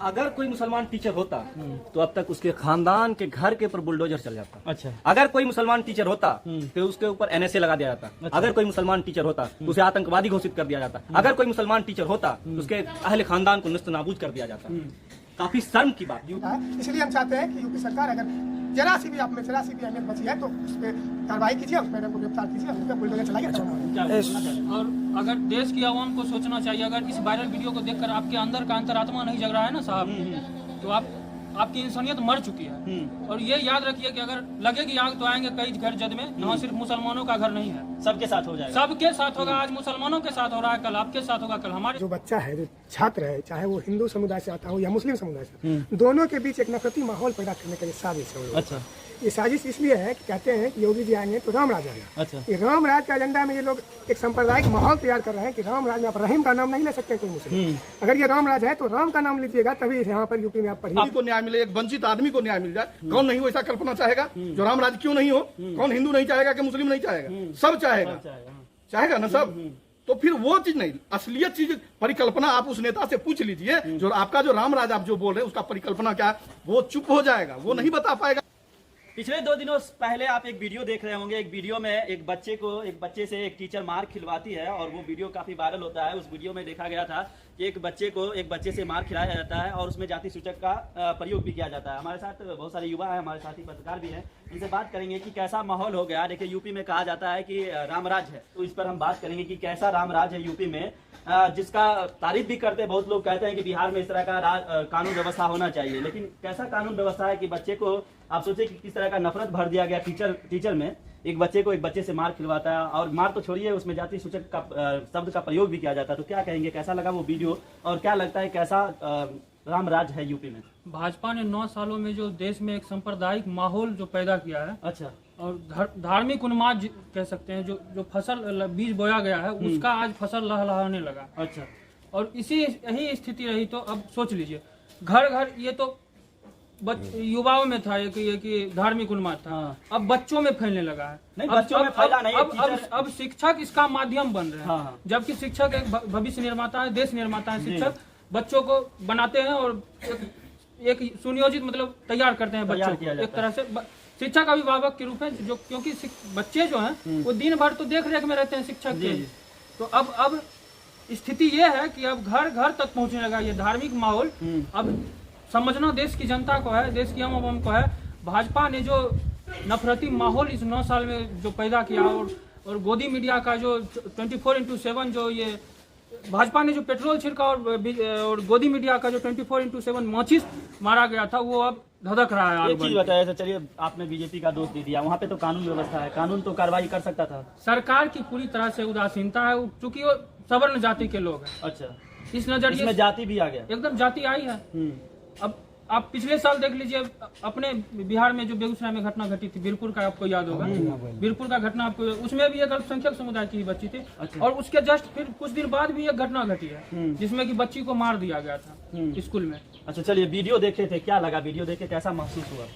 अगर कोई मुसलमान टीचर होता तो अब तक उसके खानदान के घर के ऊपर बुलडोजर चल जाता। अच्छा। अगर कोई मुसलमान टीचर होता तो उसके ऊपर एनएसए लगा दिया जाता। अच्छा। अगर कोई मुसलमान टीचर होता तो उसे आतंकवादी घोषित कर दिया जाता। अगर कोई मुसलमान टीचर होता तो उसके अहले खानदान को नस्तनाबूद कर दिया जाता। काफी शर्म की बात। इसलिए हम चाहते हैं कि यूपी सरकार अगर जरा सी भी अहमियत बची है तो उस पर कार्रवाई कीजिए, उस मैडम को गिरफ्तार कीजिए, उनका बुलडोजर चलाइए। और अगर देश की आवाम को सोचना चाहिए, अगर इस वायरल वीडियो को देखकर आपके अंदर का अंतरात्मा नहीं जग रहा है ना साहब, तो आपकी इंसानियत मर चुकी है। और ये याद रखिए कि अगर लगेगी आग तो आएंगे कई घर जद में, न सिर्फ मुसलमानों का घर नहीं है, सबके साथ हो जाएगा। सबके साथ होगा। आज मुसलमानों के साथ हो रहा है, कल आपके साथ होगा, कल हमारे। जो बच्चा है, जो छात्र है, चाहे वो हिंदू समुदाय से आता हो या मुस्लिम समुदाय से, दोनों के बीच एक नफरती माहौल पैदा करने का ये साजिश है। अच्छा। ये साजिश इसलिए है कि कहते हैं कि योगी जी आएंगे तो राम राज आएगा। अच्छा। ये राम राज के एजेंडा में ये लोग एक सांप्रदायिक माहौल तैयार कर रहे हैं कि राम राज में आप रहीम का नाम नहीं ले सकते कोई मुस्लिम। अगर ये राम राज है तो राम का नाम लीजिएगा, तभी यहाँ पर यूपी में आप पढ़िए। आपको न्याय मिले, एक वंचित आदमी को न्याय मिल जाए। कौन नहीं हो ऐसा कल्पना चाहेगा जो राम राज क्यों नहीं हो? कौन हिंदू नहीं चाहेगा कि मुस्लिम नहीं चाहेगा? सब चाहेगा ना सब। तो फिर वो चीज नहीं, असलियत चीज परिकल्पना आप उस नेता से पूछ लीजिए जो आपका जो राम राज आप जो बोल रहे हैं उसका परिकल्पना क्या है, वो चुप हो जाएगा, वो नहीं बता पाएगा। पिछले 2 दिनों पहले आप एक वीडियो देख रहे होंगे। एक वीडियो में एक बच्चे से एक टीचर मार खिलवाती है और वो वीडियो काफी वायरल होता है। उस वीडियो में देखा गया था कि एक बच्चे से मार खिलाया जाता है और उसमें जाति सूचक का प्रयोग भी किया जाता है। हमारे साथ बहुत सारे युवा हैं, हमारे साथी पत्रकार भी हैं, इनसे बात करेंगे कि कैसा माहौल हो गया। देखिए, यूपी में कहा जाता है कि रामराज है, तो इस पर हम बात करेंगे कि कैसा रामराज है यूपी में, जिसका तारीफ भी करते हैं बहुत लोग। कहते हैं कि बिहार में इस तरह का कानून व्यवस्था होना चाहिए, लेकिन कैसा कानून व्यवस्था है कि बच्चे को, आप सोचिए कि किस तरह का नफरत भर दिया गया टीचर में। एक बच्चे से मार खिलवाता है और मार तो छोड़िए, उसमें जाति सूचक का शब्द का प्रयोग भी किया जाता है। तो क्या कहेंगे, कैसा लगा वो वीडियो और क्या लगता है कैसा रामराज है यूपी में? भाजपा ने 9 सालों में जो देश में एक सांप्रदायिक माहौल जो पैदा किया है, अच्छा, और धार्मिक उन्माद कह सकते हैं, जो फसल बीज बोया गया है उसका आज फसल लहलहाने लगा। अच्छा। और यही स्थिति रही तो अब सोच लीजिए, घर घर ये तो युवाओं में था कि धार्मिक उन्माद था। अब बच्चों में फैलने लगा है। नहीं, बच्चों में फैला नहीं। अब शिक्षक इसका माध्यम बन रहे हैं। जबकि शिक्षक एक भविष्य निर्माता है, देश निर्माता है। शिक्षक बच्चों को बनाते हैं और एक सुनियोजित मतलब तैयार करते हैं बच्चों को एक तरह से शिक्षक अभिभावक के रूप में, जो क्योंकि बच्चे जो हैं वो दिन भर तो देख रेख में रहते हैं शिक्षक के। तो अब स्थिति ये है कि अब घर घर तक पहुंचने लगा ये धार्मिक माहौल। अब समझना देश की जनता को है, देश की आम को है। भाजपा ने जो नफरती माहौल इस 9 साल में जो पैदा किया और गोदी मीडिया का जो 24x7 जो ये भाजपा ने जो पेट्रोल छिड़का और गोदी मीडिया का जो 24x7 माचिस मारा गया था, वो अब धधक रहा है। एक चीज बताया, चलिए आपने बीजेपी का दोष दे दिया, वहाँ पे तो कानून व्यवस्था है, कानून तो कार्रवाई कर सकता था। सरकार की पूरी तरह से उदासीनता है, चूंकि वो सवर्ण जाति के लोग हैं। अच्छा, इस नजरिए में जाति भी आ गया, एकदम जाति आई है। अब आप पिछले साल देख लीजिए, अपने बिहार में जो बेगूसराय में घटना घटी थी, बीरपुर का आपको याद होगा। बीरपुर का घटना आपको, उसमें भी एक अल्पसंख्यक समुदाय की बच्ची थी। अच्छा। और उसके जस्ट फिर कुछ दिन बाद भी एक घटना घटी है जिसमें कि बच्ची को मार दिया गया था स्कूल में। अच्छा, चलिए वीडियो देखे थे, क्या लगा वीडियो देख के, कैसा महसूस हुआ?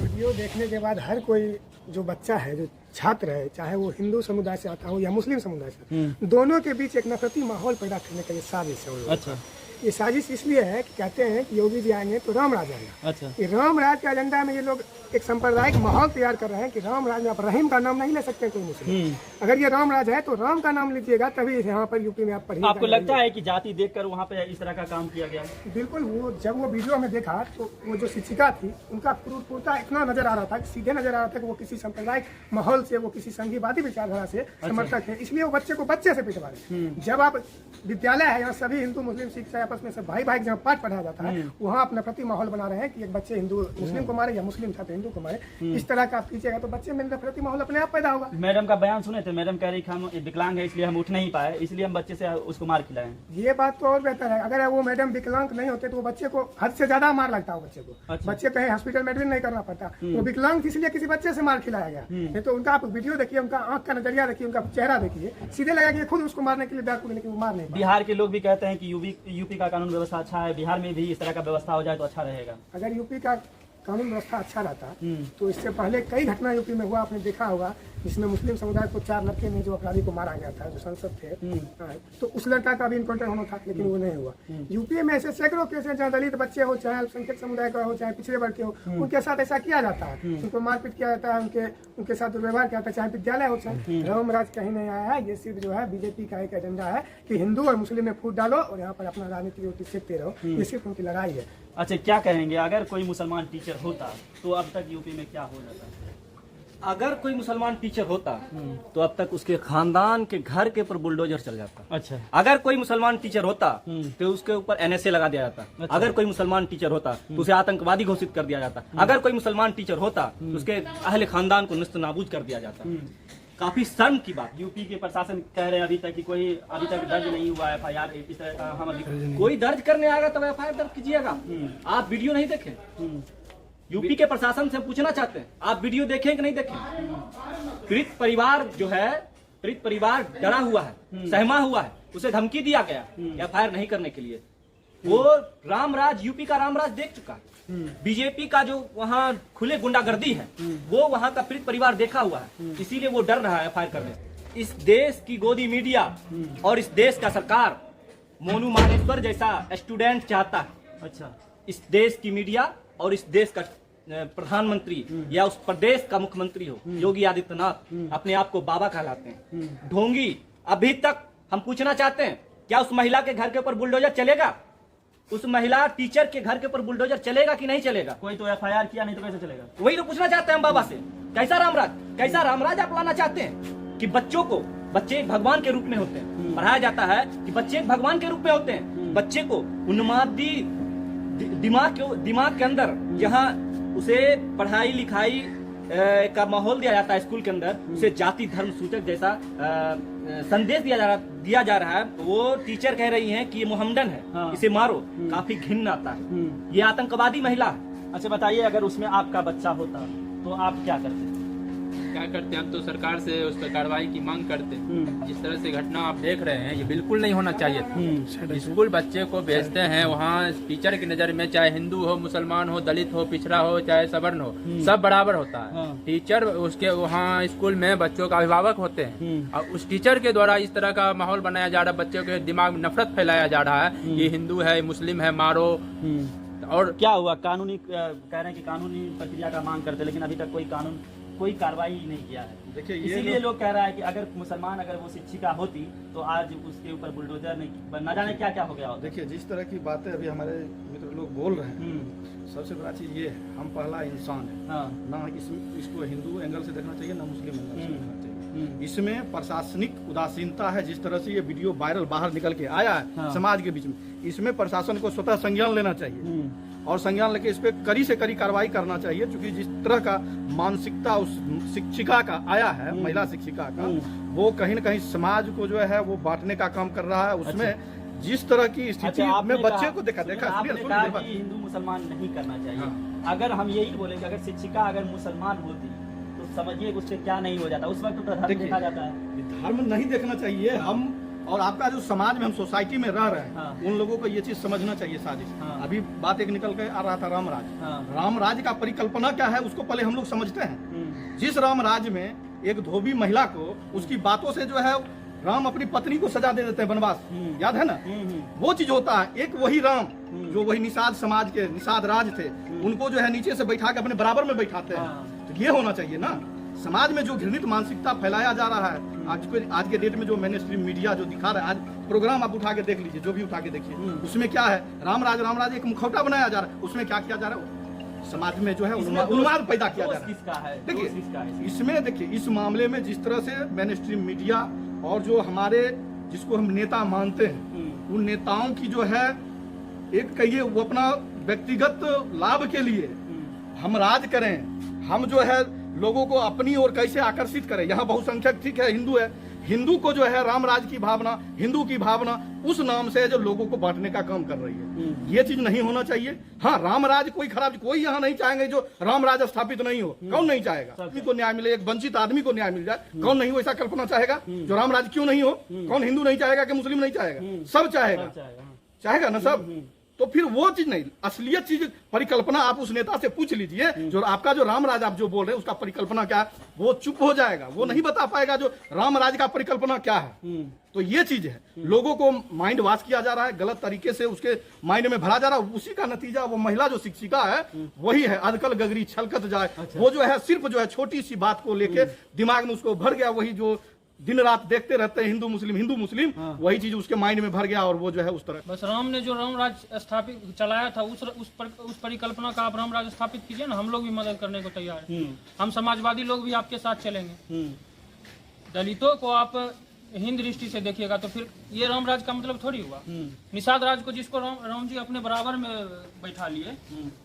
वीडियो देखने के बाद हर कोई जो बच्चा है, जो छात्र है, चाहे वो हिंदू समुदाय से आता हो या मुस्लिम समुदाय से, दोनों के बीच एक नफरती माहौल पैदा करने का ये साजिश है। अच्छा। ये साजिश इसलिए है कि कहते हैं कि योगी जी आएंगे तो राम राज आएगा। अच्छा। ये राम राज के एजेंडा में ये लोग एक सांप्रदायिक माहौल तैयार कर रहे हैं कि राम राज में आप रहीम का नाम नहीं ले सकते कोई मुस्लिम। अगर ये राम राज है तो राम का नाम लीजिएगा, तभी यहाँ पर यूपी में आप पढ़िए। आपको लगता है कि जाति देखकर वहाँ पे इस तरह का काम किया गया? बिल्कुल। वो जब वो वीडियो में देखा तो वो जो शिक्षिका थी उनका क्रूरता इतना नजर आ रहा था कि सीधे नजर आ रहा था कि वो किसी सांप्रदायिक माहौल से, वो किसी संघीवादी विचारधारा से समर्थक है, इसलिए वो बच्चे को बच्चे से पिटवा रहे। जब आप विद्यालय है, यहाँ सभी हिंदू मुस्लिम शिक्षक आपस में सब भाई भाई जहाँ पाठ पढ़ाया जाता है, वहाँ आप नफरती माहौल बना रहे हैं कि एक बच्चे हिंदू मुस्लिम को मारे या मुस्लिम छात्र हिंदू को मारे। इस तरह का आप कीजिएगा तो बच्चे में नफरती माहौल अपने आप पैदा होगा। मैडम का बयान सुने थे, मैडम कह रही कि हम विकलांग है इसलिए हम उठ नहीं पाए, इसलिए हम बच्चे से उसको मार खिलाए। ये बात तो और बेहतर है। अगर वो मैडम विकलांग नहीं होते तो वो बच्चे को हद से ज्यादा मार लगता है बच्चे को। अच्छा। बच्चे कहीं हॉस्पिटल में एडमिट नहीं करना पड़ता। वो विकलांग इसलिए किसी बच्चे से मार खिलाया गया। नहीं तो उनका आप वीडियो देखिए, उनका आंख का नजरिया देखिए, उनका चेहरा देखिए, सीधे लगा कि खुद उसको मारने के लिए बैठ, लेकिन वो मार नहीं। बिहार के लोग भी कहते हैं कि यूपी का कानून व्यवस्था अच्छा है, बिहार में भी इस तरह का व्यवस्था हो जाए तो अच्छा रहेगा। अगर यूपी का कानून व्यवस्था अच्छा रहता तो इससे पहले कई घटना यूपी में हुआ, आपने देखा होगा, जिसमें मुस्लिम समुदाय को 4 लड़के ने जो अपराधी को मारा गया था, जो सांसद थे, तो उस लड़का का भी इनकाउंटर होना था, लेकिन वो नहीं हुआ। यूपी में ऐसे सैकड़ों केस हैं जहाँ दलित बच्चे हो, चाहे अल्पसंख्यक समुदाय का हो, चाहे पिछड़े वर्ग के हो, उनके साथ ऐसा किया जाता है, उनको मारपीट किया जाता है, उनके साथ दुर्व्यवहार किया जाता है, चाहे विद्यालय हो, चाहे राम राज कहीं नहीं आया है। ये सिर्फ जो है बीजेपी का एक एजेंडा है कि हिंदू और मुस्लिम में फूट डालो और यहाँ पर अपना राजनीतिक रोटी सेकते रहो, ये सिर्फ उनकी लड़ाई है। अच्छा, क्या कहेंगे अगर कोई मुसलमान टीचर होता तो अब तक यूपी में क्या हो जाता? अगर कोई मुसलमान टीचर होता तो अब तक उसके खानदान के घर के ऊपर बुलडोजर चल जाता। अच्छा। अगर कोई मुसलमान टीचर होता तो उसके ऊपर NSA लगा दिया जाता। अच्छा। अगर कोई मुसलमान टीचर होता तो उसे आतंकवादी घोषित कर दिया जाता। अगर कोई मुसलमान टीचर होता तो उसके अहले खानदान को निस्त नाबूद कर दिया जाता। काफी शर्म की बात। यूपी के प्रशासन कह रहे हैं अभी तक कि कोई अभी तक दर्ज नहीं हुआ FIR इस तरह का। हम अभी कोई दर्ज करने आएगा तो FIR दर्ज कीजिएगा। आप वीडियो नहीं देखें? यूपी के प्रशासन से पूछना चाहते हैं, आप वीडियो देखें कि नहीं देखें? पीड़ित परिवार जो है, पीड़ित परिवार डरा हुआ है, सहमा हुआ है, उसे धमकी दिया गया FIR नहीं करने के लिए। वो रामराज, यूपी का रामराज देख चुका है। बीजेपी का जो वहाँ खुले गुंडागर्दी है वो वहाँ का पीड़ित परिवार देखा हुआ है, इसीलिए वो डर रहा है FIR करने। इस देश की गोदी मीडिया और इस देश का सरकार मोनू मानेश्वर जैसा स्टूडेंट चाहता है। अच्छा। इस देश की मीडिया और इस देश का प्रधानमंत्री या उस प्रदेश का मुख्यमंत्री हो, योगी आदित्यनाथ अपने आप को बाबा कहलाते हैं। ढोंगी। अभी तक हम पूछना चाहते हैं, क्या उस महिला के घर के ऊपर बुलडोजर चलेगा? उस महिला टीचर के घर के ऊपर बुलडोजर चलेगा कि नहीं चलेगा? कोई तो FIR किया नहीं तो कैसे चलेगा? वही तो पूछना चाहते हैं हम बाबा से। कैसा रामराज आप लाना चाहते हैं कि बच्चों को, बच्चे एक भगवान के रूप में होते हैं, पढ़ाया जाता है कि बच्चे एक भगवान के रूप में होते हैं। बच्चे को उन्मादी दिमाग के अंदर जहाँ उसे पढ़ाई लिखाई का माहौल दिया जाता है स्कूल के अंदर, उसे जाति धर्म सूचक जैसा संदेश दिया जा रहा है। वो टीचर कह रही हैं कि ये मोहम्मदन है, हाँ। इसे मारो। काफी घिन आता है। ये आतंकवादी महिला है। अच्छा बताइए, अगर उसमें आपका बच्चा होता तो आप क्या करते? क्या करते हैं हम तो सरकार से उस पर कार्रवाई की मांग करते हैं। जिस तरह से घटना आप देख रहे हैं ये बिल्कुल नहीं होना चाहिए था। स्कूल बच्चे को भेजते हैं, वहाँ टीचर की नज़र में चाहे हिंदू हो, मुसलमान हो, दलित हो, पिछड़ा हो, चाहे सवर्ण हो, सब बराबर होता है। टीचर उसके वहाँ स्कूल में बच्चों का अभिभावक होते हैं और उस टीचर के द्वारा इस तरह का माहौल बनाया जा रहा है, बच्चों के दिमाग में नफरत फैलाया जा रहा है, ये हिंदू है, मुस्लिम है, मारो। और क्या हुआ? कानूनी कह रहे हैं कि कानूनी प्रक्रिया का मांग करते, लेकिन अभी तक कोई कार्रवाई नहीं किया है। देखिए, इसीलिए लोग कह रहा है कि अगर मुसलमान अगर वो शिक्षिका होती तो आज उसके ऊपर बुलडोजर नहीं, न जाने क्या क्या हो गया होता। देखिए, जिस तरह की बातें अभी हमारे मित्र लोग बोल रहे हैं, सबसे बड़ा चीज ये है, हम पहला इंसान है। हाँ। ना इसको हिंदू एंगल से देखना चाहिए, ना मुस्लिम एंगल से देखना चाहिए। इसमें प्रशासनिक उदासीनता है। जिस तरह से ये वीडियो वायरल बाहर निकल के आया है, हाँ। समाज के बीच में, इसमें प्रशासन को स्वतः संज्ञान लेना चाहिए और संज्ञान लेके इस पे कड़ी से कड़ी कार्रवाई करना चाहिए। क्योंकि जिस तरह का मानसिकता उस शिक्षिका का आया है, महिला शिक्षिका का, वो कहीं न कहीं समाज को जो है वो बांटने का काम कर रहा है। उसमें जिस तरह की स्थिति में बच्चे को देखा आपने कहा कि हिंदू मुसलमान नहीं करना चाहिए। अगर हम यही बोलेंगे, अगर शिक्षिका अगर मुसलमान होती तो समझिए उससे क्या नहीं हो जाता। उस वक्त तो धर्म देखा जाता है। धर्म नहीं देखना चाहिए। हम और आपका जो समाज में हम सोसाइटी में रह रहे हैं, हाँ। उन लोगों को ये चीज समझना चाहिए साजिश। हाँ। अभी बात एक निकल के आ रहा था रामराज। हाँ। रामराज का परिकल्पना क्या है उसको पहले हम लोग समझते हैं। जिस रामराज में एक धोबी महिला को उसकी बातों से जो है राम अपनी पत्नी को सजा दे देते हैं वनवास, याद है ना? वो चीज होता है। एक वही राम जो वही निषाद समाज के निषाद राज थे, उनको जो है नीचे से बैठा के अपने बराबर में बैठाते हैं। तो ये होना चाहिए ना। समाज में जो घृणित मानसिकता फैलाया जा रहा है आज के डेट में, जो मेन स्ट्रीम मीडिया जो दिखा रहा है, आज प्रोग्राम आप उठा के देख लीजिए, जो भी उठा के देखिए, उसमें क्या है? रामराज एक मुखौटा बनाया जा रहा है। उसमें क्या किया जा रहा है? समाज में जो है उन्माद पैदा किया जा रहा है। देखिए, इसमें देखिए, इस मामले में जिस तरह से मेन स्ट्रीम मीडिया और जो हमारे जिसको हम नेता मानते हैं, उन नेताओं की जो है एक कहिए वो अपना व्यक्तिगत लाभ के लिए हम राज करें, हम जो है लोगों को अपनी ओर कैसे आकर्षित करें। यहाँ बहुसंख्यक ठीक है, हिंदू है, हिंदू को जो है रामराज की भावना, हिंदू की भावना, उस नाम से जो लोगों को बांटने का काम कर रही है। ये चीज नहीं होना चाहिए। हाँ, रामराज कोई खराब, कोई यहाँ नहीं चाहेंगे जो रामराज स्थापित नहीं हो। कौन नहीं चाहेगा? आदमी को न्याय मिले, एक वंचित आदमी को न्याय मिल जाए, कौन नहीं वैसा कल्पना चाहेगा जो रामराज क्यों नहीं हो? कौन हिंदू नहीं चाहेगा कि मुस्लिम नहीं चाहेगा? सब चाहेगा ना सब। तो फिर वो चीज नहीं, असलियत चीज परिकल्पना आप उस नेता से पूछ लीजिए, जो आपका जो रामराज आप जो बोल रहे हैं उसका परिकल्पना क्या है, वो चुप हो जाएगा, वो नहीं बता पाएगा जो रामराज का परिकल्पना क्या है। तो ये चीज है, लोगों को माइंड वॉश किया जा रहा है, गलत तरीके से उसके माइंड में भरा जा रहा है, उसी का नतीजा वो महिला जो शिक्षिका है वही है, अदकल गगरी छलकत जाए। वो जो है सिर्फ जो है छोटी सी बात को लेके दिमाग में उसको भर गया, वही जो दिन रात देखते रहते हैं हिंदू मुस्लिम, वही चीज उसके माइंड में भर गया और वो जो है उस तरह। बस राम ने जो रामराज स्थापित चलाया था उस परिकल्पना का आप रामराज स्थापित कीजिए ना, हम लोग भी मदद करने को तैयार हैं। हम समाजवादी लोग भी आपके साथ चलेंगे। दलितों को आप हिंद दृष्टि से देखिएगा तो फिर ये रामराज का मतलब थोड़ी हुआ। निषाद राज को जिसको राम जी अपने बराबर में बैठा लिए,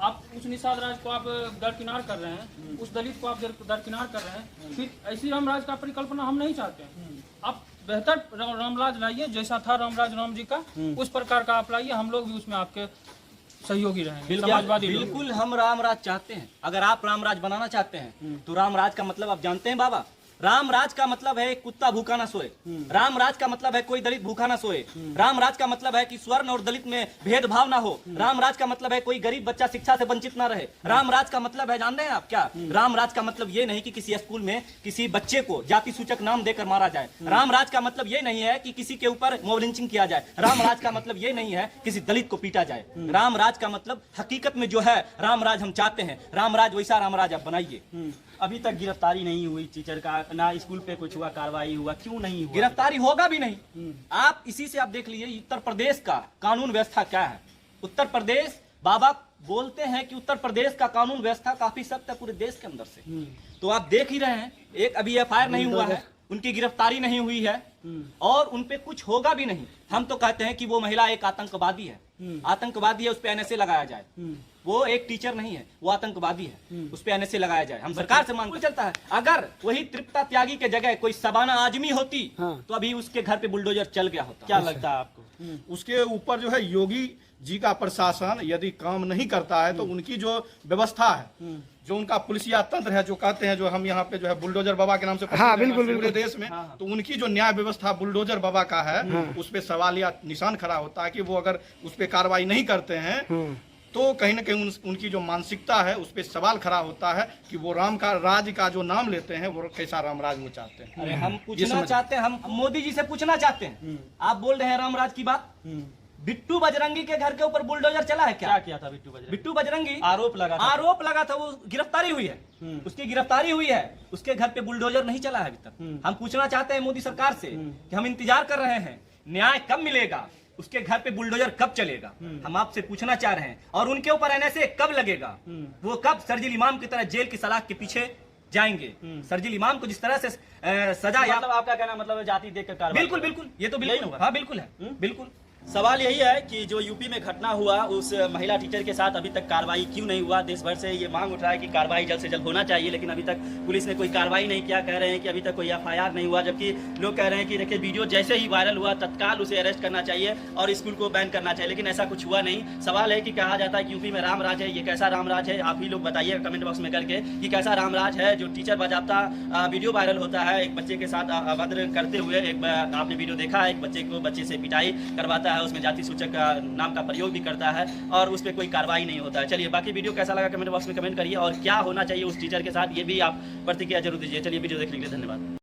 आप उस निषाद राज को आप दरकिनार कर रहे हैं, उस दलित को आप दरकिनार कर रहे हैं, फिर ऐसी रामराज का परिकल्पना हम नहीं चाहते हैं। आप बेहतर रामराज लाइए, जैसा था रामराज राम जी का उस प्रकार का आप लाइए, हम लोग भी उसमें आपके सहयोगी रहेंगे। समाजवादी बिल्कुल हम रामराज चाहते हैं। अगर आप रामराज बनाना चाहते हैं तो रामराज का मतलब आप जानते हैं बाबा, रामराज का मतलब है कुत्ता भूखा ना सोए, रामराज का मतलब है कोई दलित भूखा ना सोए, रामराज का मतलब है कि स्वर्ण और दलित में भेदभाव ना हो, रामराज का मतलब है कोई गरीब बच्चा शिक्षा से वंचित ना रहे, रामराज का मतलब है जानते हैं आप क्या, रामराज का मतलब ये नहीं कि किसी स्कूल में किसी बच्चे को जाति सूचक नाम देकर मारा जाए, रामराज का मतलब ये नहीं है कि किसी के ऊपर मॉब लिंचिंग किया जाए, रामराज का मतलब ये नहीं है किसी दलित को पीटा जाए। रामराज का मतलब हकीकत में जो है रामराज हम चाहते हैं, रामराज वैसा रामराज आप बनाइए। अभी तक गिरफ्तारी नहीं हुई टीचर का, ना स्कूल पे कुछ हुआ, कार्रवाई हुआ, क्यों नहीं हुआ? गिरफ्तारी होगा भी नहीं। आप इसी से आप देख लीजिए उत्तर प्रदेश का कानून व्यवस्था क्या है। उत्तर प्रदेश, बाबा बोलते हैं कि उत्तर प्रदेश का कानून व्यवस्था काफी सख्त है पूरे देश के अंदर से। तो आप देख ही रहे हैं, एक अभी FIR नहीं हुआ है, उनकी गिरफ्तारी नहीं हुई है और उनपे कुछ होगा भी नहीं। हम तो कहते हैं कि वो महिला एक आतंकवादी है, आतंकवादी है, उस पे NSA लगाया जाए। वो एक टीचर नहीं है, वो आतंकवादी है, उस पे NSA लगाया जाए। हम सरकार से मांग चलता है, अगर वही तृप्ता त्यागी के जगह कोई शबाना आजमी होती तो अभी उसके घर पे बुलडोजर चल गया होता। क्या लगता है आपको? उसके ऊपर जो है योगी जी का प्रशासन यदि काम नहीं करता है तो उनकी जो व्यवस्था है, जो उनका पुलिसिया तंत्र है, जो कहते हैं जो हम यहाँ पे जो है बुलडोजर बाबा के नाम से बिल्कुल पूरे देश में, तो उनकी जो न्याय व्यवस्था बुलडोजर बाबा का है, उस पे सवाल या निशान खड़ा होता है कि वो अगर उस पे कार्रवाई नहीं करते हैं तो कहीं ना कहीं उनकी जो मानसिकता है उस पे सवाल खड़ा होता है कि वो राम का राज का जो नाम लेते हैं वो कैसा रामराज वो चाहते हैं। अरे हम पूछना चाहते हैं, हम मोदी जी से पूछना चाहते हैं, आप बोल रहे हैं रामराज की बात, बिट्टू बजरंगी के घर के ऊपर बुलडोजर चला है क्या? क्या किया था बिट्टू बजरंगी? आरोप लगा था, वो गिरफ्तारी हुई है, उसकी गिरफ्तारी हुई है, उसके घर पे बुलडोजर नहीं चला है अभी तक। हम पूछना चाहते हैं मोदी सरकार से कि हम इंतजार कर रहे हैं, न्याय कब मिलेगा, उसके घर पे बुलडोजर कब चलेगा, हम आपसे पूछना चाह रहे हैं। और उनके ऊपर NSA कब लगेगा, वो कब सर्जिल इमाम की तरह जेल की सलाख के पीछे जाएंगे। सर्जिल इमाम को जिस तरह से सजा, मतलब आपका कहना मतलब जाति देख कर बिल्कुल बिल्कुल, ये तो बिल्कुल होगा। हाँ बिल्कुल है, बिल्कुल। सवाल यही है कि जो यूपी में घटना हुआ उस महिला टीचर के साथ अभी तक कार्रवाई क्यों नहीं हुआ? देश भर से ये मांग उठ रहा है कि कार्रवाई जल्द से जल्द होना चाहिए, लेकिन अभी तक पुलिस ने कोई कार्रवाई नहीं किया। कह रहे हैं कि अभी तक कोई FIR नहीं हुआ, जबकि लोग कह रहे हैं कि देखिए वीडियो जैसे ही वायरल हुआ तत्काल उसे अरेस्ट करना चाहिए और स्कूल को बैन करना चाहिए, लेकिन ऐसा कुछ हुआ नहीं। सवाल है कि कहा जाता है कि यूपी में रामराज है, ये कैसा रामराज है? आप ही लोग बताइए कमेंट बॉक्स में करके कि कैसा रामराज है जो टीचर बाजाबता वीडियो वायरल होता है एक बच्चे के साथ अभद्र करते हुए। एक आपने वीडियो देखा है, एक बच्चे से पिटाई करवाता है, उसमें जाति सूचक नाम का प्रयोग भी करता है और उस पर कोई कार्रवाई नहीं होता है। चलिए बाकी वीडियो कैसा लगा कमेंट बॉक्स में कमेंट करिए और क्या होना चाहिए उस टीचर के साथ ये भी आप प्रतिक्रिया जरूर दीजिए। चलिए वीडियो देखने के लिए धन्यवाद।